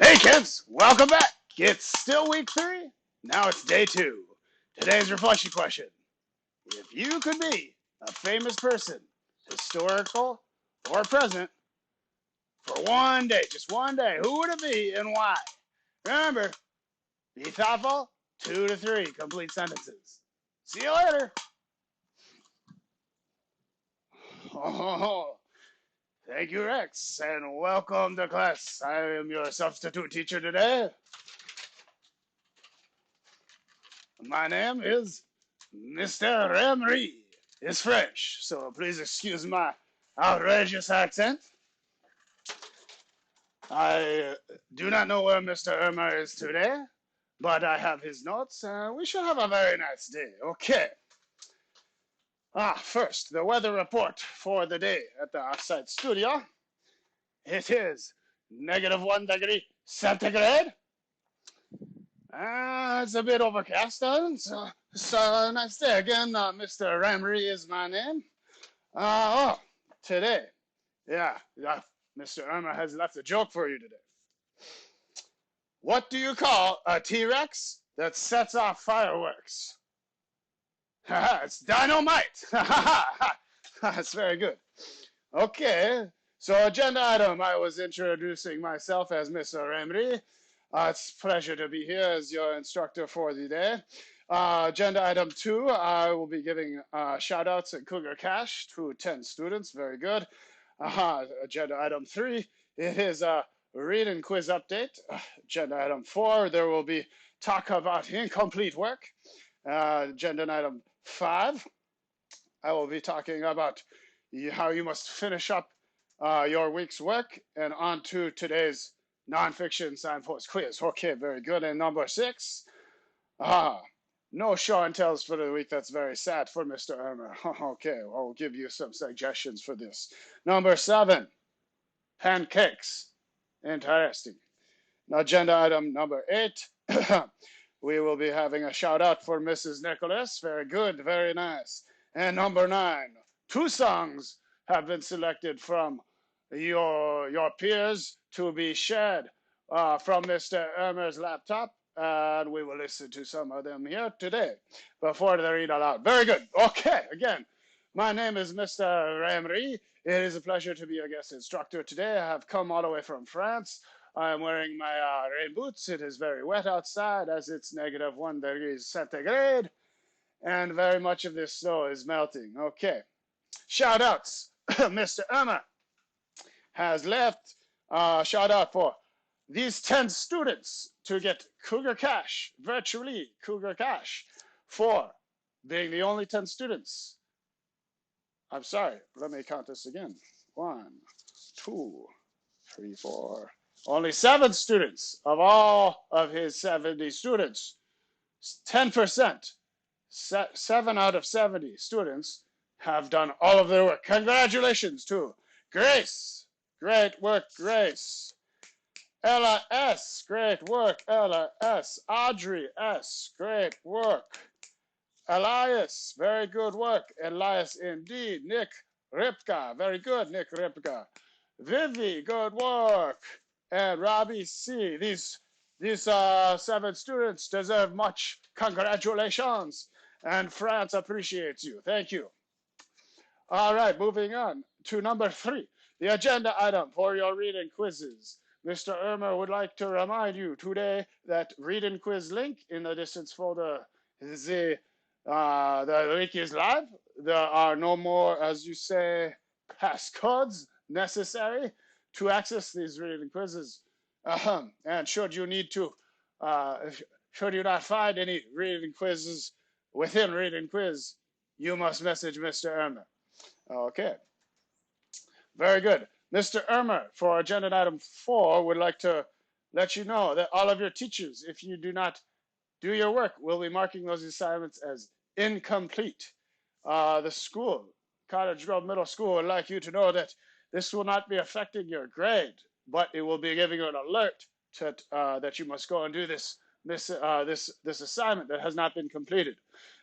Hey kids, welcome back. It's still week 3. Now it's day 2. Today's reflection question. If you could be a famous person, historical or present, for one day, just one day, who would it be and why? Remember, be thoughtful, 2 to 3 complete sentences. See you later. Oh, thank you, Rex, and welcome to class. I am your substitute teacher today. My name is Mr. Ermer. It's French, so please excuse my outrageous accent. I do not know where Mr. Ermer is today, but I have his notes, and we should have a very nice day. Okay. First, the weather report for the day at the offsite studio. It is -1 degree centigrade. It's a bit overcast, so a nice day again. Mr. Ramry is my name. Today, yeah, Mr. Ermer has left a joke for you today. What do you call a T-Rex that sets off fireworks? It's dynamite. That's very good. Okay, so agenda item. I was introducing myself as Mr. Ramry. It's a pleasure to be here as your instructor for the day. Agenda item 2, I will be giving shout outs and Cougar Cash to 10 students. Very good. Agenda item 3, it is a read and quiz update. Agenda item 4, there will be talk about incomplete work. Agenda item 5, I will be talking about how you must finish up your week's work, and on to today's nonfiction signpost quiz. Okay, very good. And number 6, no show and tells for the week. That's very sad for Mr. Ermer. Okay, I'll give you some suggestions for this. Number 7, pancakes. Interesting. Agenda item number 8, we will be having a shout out for Mrs. Nicholas. Very good, very nice. And number 9, 2 songs have been selected from your peers to be shared from Mr. Ermer's laptop, and we will listen to some of them here today before they read aloud. Very good. Okay, again, my name is Mr. Ramry. It is a pleasure to be your guest instructor today. I have come all the way from France. I am wearing my rain boots. It is very wet outside as it's -1 degree centigrade, and very much of this snow is melting. Okay, shout outs. Mr. Ermer has left a shout out for these 10 students to get Cougar Cash, virtually Cougar Cash, for being the only 10 students. I'm sorry, let me count this again. 1, 2, 3, 4. Only 7 students of all of his 70 students, 10%, 7 out of 70 students have done all of their work. Congratulations to Grace. Great work, Grace. Ella S. Great work, Ella S. Audrey S. Great work. Elias, very good work. Elias indeed. Nick Ripka, very good, Nick Ripka. Vivi, good work. And Robbie C. These 7 students deserve much congratulations. And France appreciates you. Thank you. All right, moving on to number 3, the agenda item for your reading quizzes. Mr. Ermer would like to remind you today that read and quiz link in the distance folder, the link is live. There are no more, as you say, passcodes necessary to access these reading quizzes. And should you need to, should you not find any reading quizzes within reading quiz, you must message Mr. Ermer. Okay, very good. Mr. Ermer, for agenda item 4, would like to let you know that all of your teachers, if you do not do your work, will be marking those assignments as incomplete. The school, Cottage Grove Middle School, would like you to know that this will not be affecting your grade, but it will be giving you an alert to, that you must go and do this assignment that has not been completed.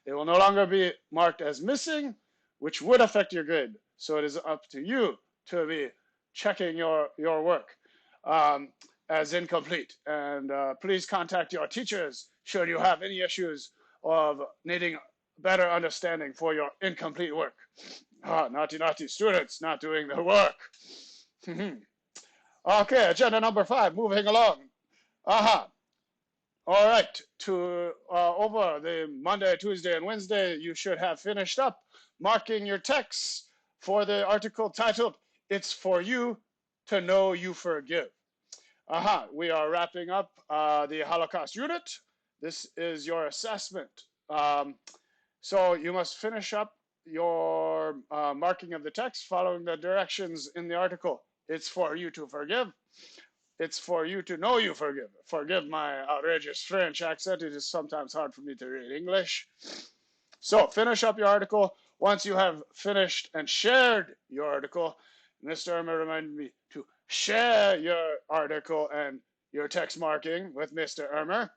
It will no longer be marked as missing, which would affect your grade. So it is up to you to be checking your work. as incomplete. And please contact your teachers should you have any issues of needing better understanding for your incomplete work. Naughty, naughty students not doing their work. Okay, agenda number 5, moving along. All right, over the Monday, Tuesday, and Wednesday, you should have finished up marking your texts for the article titled, It's For You to Know You Forgive. We are wrapping up the Holocaust unit. This is your assessment. So you must finish up your marking of the text following the directions in the article. It's for you to forgive. It's for you to know you forgive. Forgive my outrageous French accent. It is sometimes hard for me to read English. So finish up your article. Once you have finished and shared your article, Mr. Ermer reminded me to share your article and your text marking with Mr. Ermer.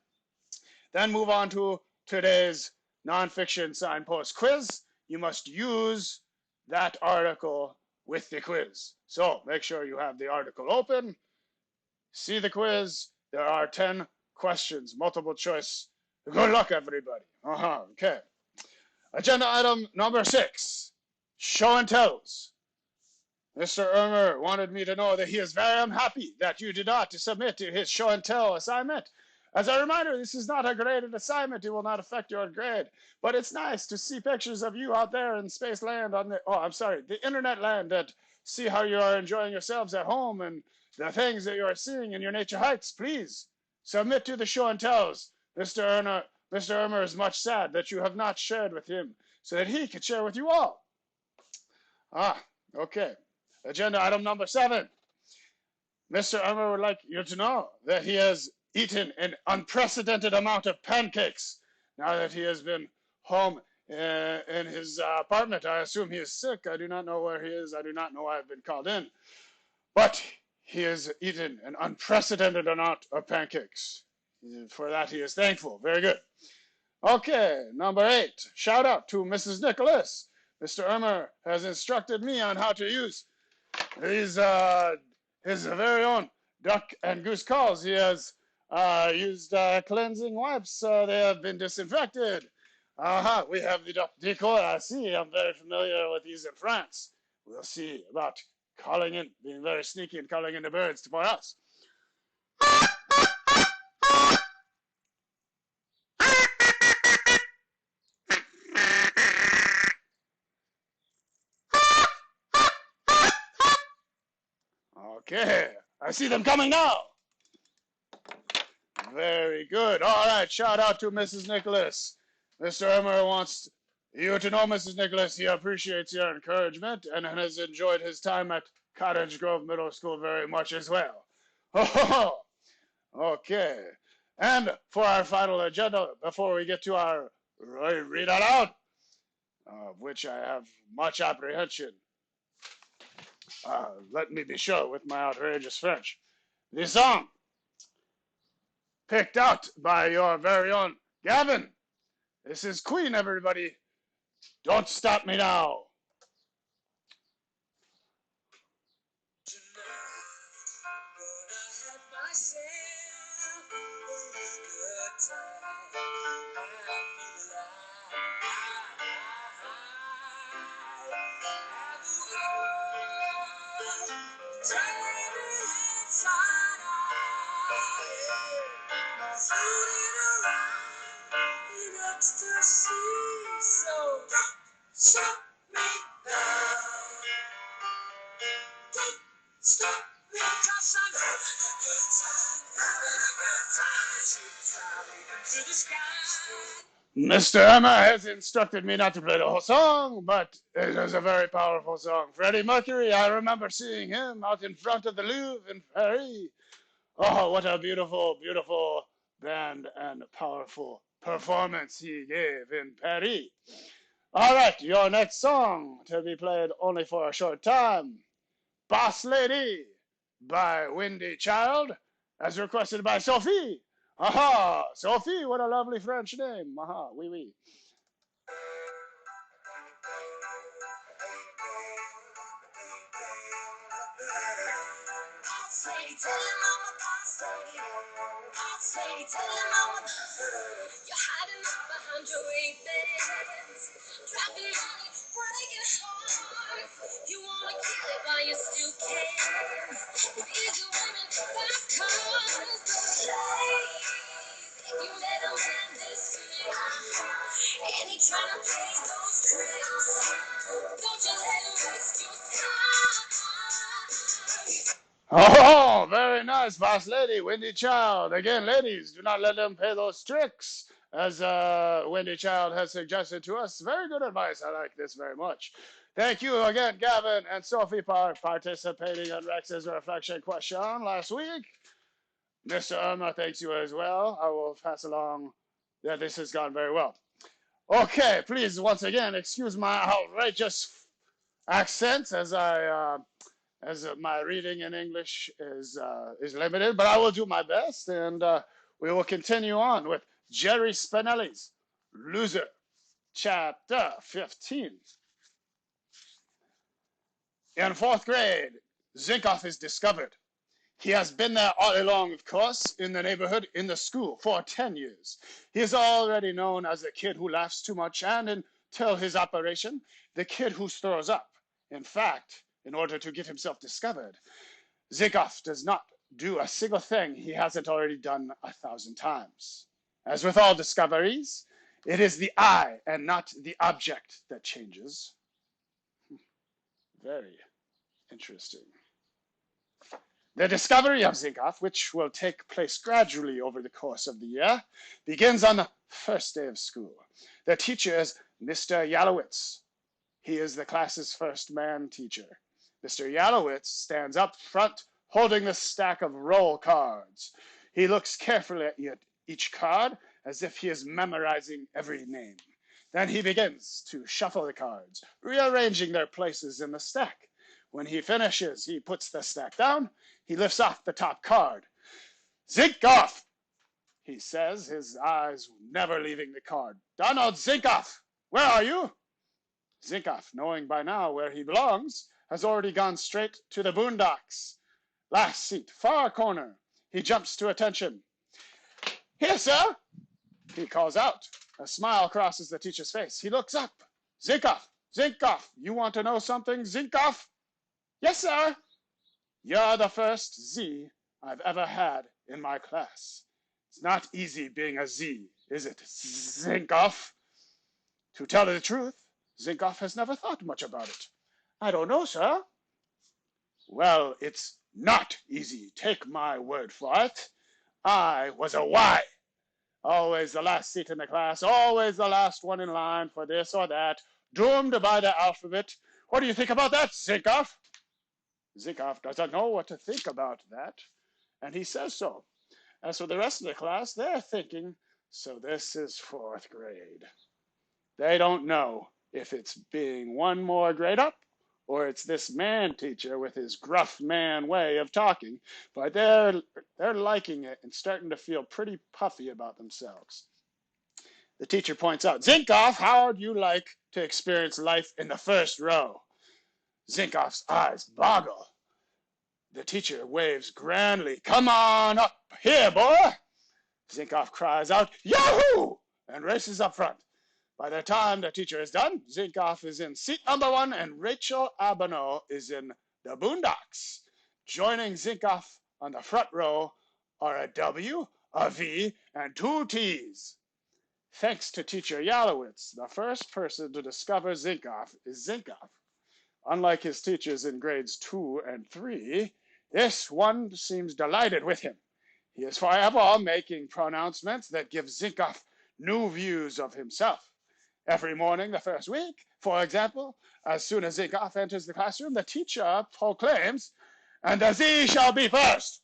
Then move on to today's nonfiction signpost quiz. You must use that article with the quiz. So make sure you have the article open. See the quiz. There are 10 questions, multiple choice. Good luck, everybody. Okay. Agenda item number 6, show and tells. Mr. Ermer wanted me to know that he is very unhappy that you did not submit his show and tell assignment. As a reminder, this is not a graded assignment. It will not affect your grade. But it's nice to see pictures of you out there in space land on the internet land, that see how you are enjoying yourselves at home and the things that you are seeing in your nature hikes. Please submit to the show and tells. Mr. Ermer is much sad that you have not shared with him so that he could share with you all. Okay. Agenda item number 7. Mr. Ermer would like you to know that he has eaten an unprecedented amount of pancakes now that he has been home in his apartment. I assume he is sick. I do not know where he is. I do not know why I've been called in. But he has eaten an unprecedented amount of pancakes. For that, he is thankful. Very good. Okay, number 8. Shout out to Mrs. Nicholas. Mr. Ermer has instructed me on how to use these his very own duck and goose calls. He has used cleansing wipes. They have been disinfected. We have the duck decoy. I see. I'm very familiar with these in France. We'll see about calling in, being very sneaky and calling in the birds for us. Okay, I see them coming now. Very good. All right, shout out to Mrs. Nicholas. Mr. Ermer wants you to know, Mrs. Nicholas, he appreciates your encouragement and has enjoyed his time at Cottage Grove Middle School very much as well. Okay. And for our final agenda, before we get to our read out loud, of which I have much apprehension, let me be sure with my outrageous French. The song picked out by your very own Gavin. This is Queen, everybody. Don't stop me now. Mr. Ermer has instructed me not to play the whole song, but it is a very powerful song. Freddie Mercury, I remember seeing him out in front of the Louvre in Paris. Oh, what a beautiful, beautiful band and powerful performance he gave in Paris. All right, your next song to be played only for a short time. Boss Lady by Windy Child, as requested by Sophie. Aha, Sophie, what a lovely French name. Aha, oui, oui. You're hiding up behind your weakness, dropping money, breaking hearts. You wanna kill it while you still can. With easy women, fast cars, you let a man deceive, and he tryna play those tricks. Don't you let him waste your time. Oh, very nice, boss lady, Wendy Child. Again, ladies, do not let them play those tricks, as Wendy Child has suggested to us. Very good advice. I like this very much. Thank you again, Gavin and Sophie, for participating in Rex's reflection question last week. Mr. Ermer thanks you as well. I will pass along that this has gone very well. Okay, please, once again, excuse my outrageous accent as my reading in English is limited, but I will do my best, and we will continue on with Jerry Spinelli's Loser, Chapter 15. In fourth grade, Zinkoff is discovered. He has been there all along, of course, in the neighborhood, in the school, for 10 years. He is already known as the kid who laughs too much, and until his operation, the kid who throws up. In fact, in order to get himself discovered, Zinkoff does not do a single thing he hasn't already done 1,000 times. As with all discoveries, it is the eye and not the object that changes. Very interesting. The discovery of Zinkoff, which will take place gradually over the course of the year, begins on the first day of school. The teacher is Mr. Yalowitz. He is the class's first man teacher. Mr. Yalowitz stands up front, holding the stack of roll cards. He looks carefully at each card, as if he is memorizing every name. Then he begins to shuffle the cards, rearranging their places in the stack. When he finishes, he puts the stack down. He lifts off the top card. Zinkoff, he says, his eyes never leaving the card. Donald Zinkoff, where are you? Zinkoff, knowing by now where he belongs, has already gone straight to the boondocks. Last seat, far corner. He jumps to attention. Here, sir, he calls out. A smile crosses the teacher's face. He looks up. Zinkoff, Zinkoff, you want to know something, Zinkoff? Yes, sir. You're the first Z I've ever had in my class. It's not easy being a Z, is it, Zinkoff? To tell the truth, Zinkoff has never thought much about it. I don't know, sir. Well, it's not easy. Take my word for it. I was a Y. Always the last seat in the class, always the last one in line for this or that, doomed by the alphabet. What do you think about that, Zinkoff? Zinkoff doesn't know what to think about that, and he says so. As for the rest of the class, they're thinking, so this is fourth grade. They don't know if it's being one more grade up, or it's this man teacher with his gruff man way of talking, but they're liking it and starting to feel pretty puffy about themselves. The teacher points out, Zinkoff, how would you like to experience life in the first row? Zinkoff's eyes boggle. The teacher waves grandly. Come on up here, boy! Zinkoff cries out, Yahoo! And races up front. By the time the teacher is done, Zinkoff is in seat number 1 and Rachel Abano is in the boondocks. Joining Zinkoff on the front row are a W, a V, and 2 T's. Thanks to teacher Yalowitz, the first person to discover Zinkoff is Zinkoff. Unlike his teachers in grades 2 and 3, this one seems delighted with him. He is forever making pronouncements that give Zinkoff new views of himself. Every morning the first week, for example, as soon as Zinkoff enters the classroom, the teacher proclaims, and the Z shall be first.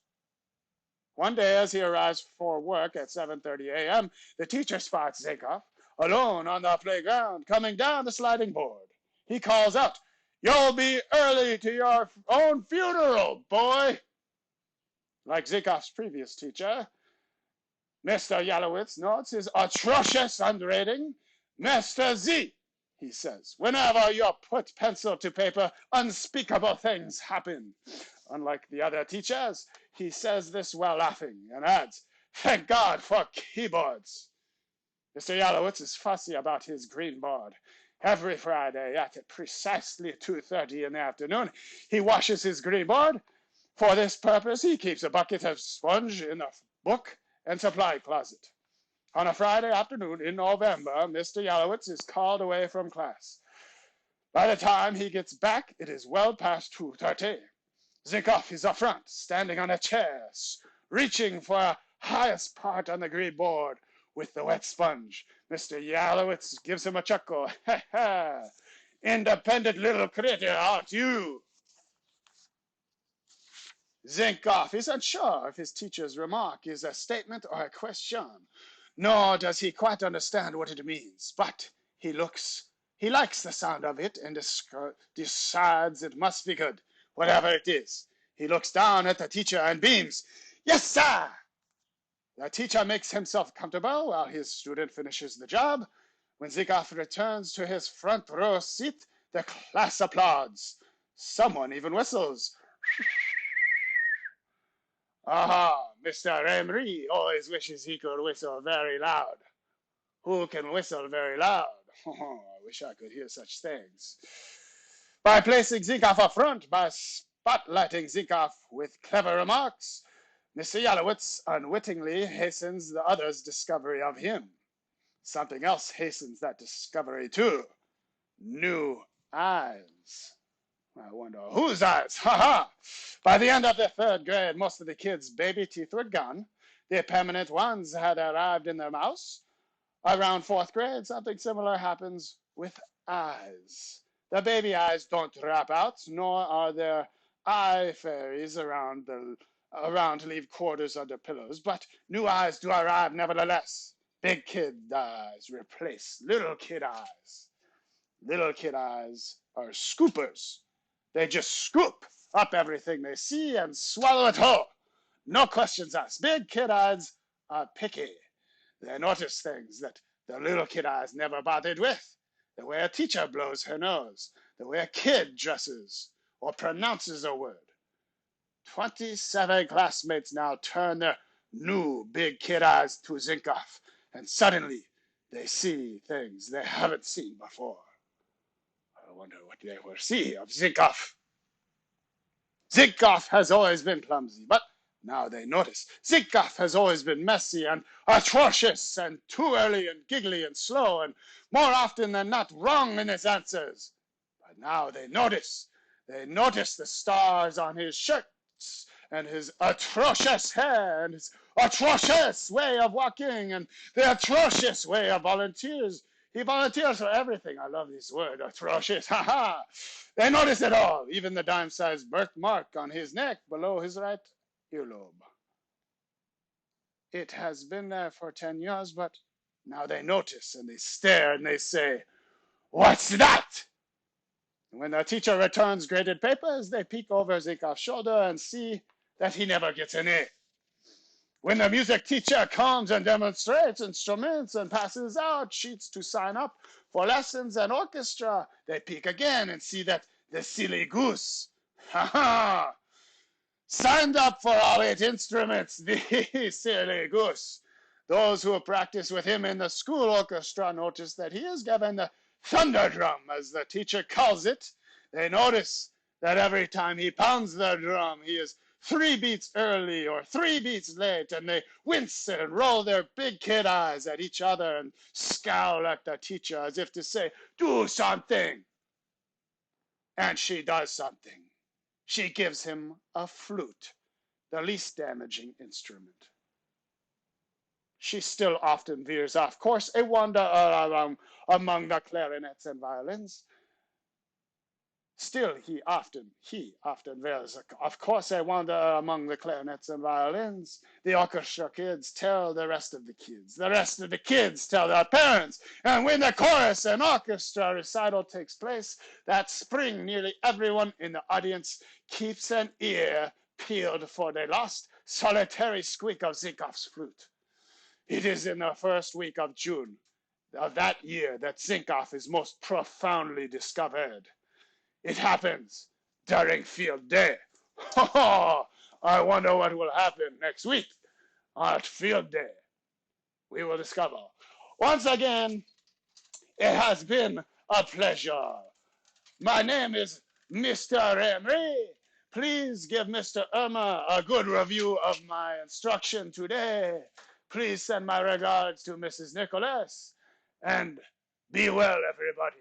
One day as he arrives for work at 7:30 a.m., the teacher spots Zinkoff alone on the playground coming down the sliding board. He calls out, You'll be early to your own funeral, boy. Like Zinkoff's previous teacher, Mr. Yalowitz notes his atrocious underrating. Mr. Z he says. Whenever you put pencil to paper, unspeakable things happen. Unlike the other teachers, he says this while laughing and adds, thank God for keyboards. Mr. Yalowitz is fussy about his green board. Every Friday at precisely 2:30 in the afternoon, he washes his green board. For this purpose, he keeps a bucket of sponge in a book and supply closet. On a Friday afternoon in November, Mr. Yalowitz is called away from class. By the time he gets back, it is well past 2:30. Zinkoff is up front, standing on a chair, reaching for a highest part on the green board with the wet sponge. Mr. Yalowitz gives him a chuckle. Ha ha! Independent little critter, aren't you? Zinkoff isn't sure if his teacher's remark is a statement or a question, nor does he quite understand what it means, but he likes the sound of it and decides it must be good, whatever it is. He looks down at the teacher and beams. Yes, sir! The teacher makes himself comfortable while his student finishes the job. When Zinkoff returns to his front row seat, the class applauds. Someone even whistles. Aha, Mr. Ermer always wishes he could whistle very loud. Who can whistle very loud? I wish I could hear such things. By placing Zinkoff up front, by spotlighting Zinkoff with clever remarks, Mr. Yalowitz unwittingly hastens the other's discovery of him. Something else hastens that discovery too. New eyes. I wonder whose eyes? Ha ha! By the end of the third grade, most of the kids' baby teeth were gone. The permanent ones had arrived in their mouths. Around fourth grade, something similar happens with eyes. The baby eyes don't drop out, nor are there eye fairies around to leave quarters under pillows, but new eyes do arrive nevertheless. Big kid eyes replace little kid eyes. Little kid eyes are scoopers. They just scoop up everything they see and swallow it whole. No questions asked. Big kid eyes are picky. They notice things that the little kid eyes never bothered with. The way a teacher blows her nose, the way a kid dresses or pronounces a word. 27 classmates now turn their new big kid eyes to Zinkoff, and suddenly they see things they haven't seen before. I wonder what they will see of Zinkoff. Zinkoff has always been clumsy, but now they notice. Zinkoff has always been messy and atrocious and too early and giggly and slow and more often than not wrong in his answers. But now they notice. They notice the stars on his shirts and his atrocious hair and his atrocious way of walking and the atrocious way of volunteers. He volunteers for everything. I love this word, atrocious. Ha ha! They notice it all, even the dime-sized birthmark on his neck below his right earlobe. It has been there for 10 years, but now they notice and they stare and they say, what's that? And when the teacher returns graded papers, they peek over Zinkoff's shoulder and see that he never gets an A. When the music teacher comes and demonstrates instruments and passes out sheets to sign up for lessons and orchestra, they peek again and see that the silly goose, ha ha, signed up for all 8 instruments, the silly goose. Those who practice with him in the school orchestra notice that he is given the thunder drum, as the teacher calls it. They notice that every time he pounds the drum, he is 3 beats early or 3 beats late, and they wince and roll their big kid eyes at each other and scowl at the teacher as if to say, do something. And she does something. She gives him a flute, the least damaging instrument. She still often veers off course, a wanderer among the clarinets and violins. Still, he often veers of course a wanderer among the clarinets and violins. The orchestra kids tell the rest of the kids. The rest of the kids tell their parents. And when the chorus and orchestra recital takes place that spring, nearly everyone in the audience keeps an ear peeled for the lost, solitary squeak of Zinkoff's flute. It is in the first week of June, of that year that Zinkoff is most profoundly discovered. It happens during field day. I wonder what will happen next week on field day. We will discover. Once again, it has been a pleasure. My name is Mr. Ermer. Please give Mr. Ermer a good review of my instruction today. Please send my regards to Mrs. Nicholas. And be well, everybody.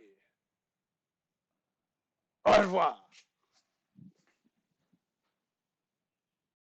Au revoir.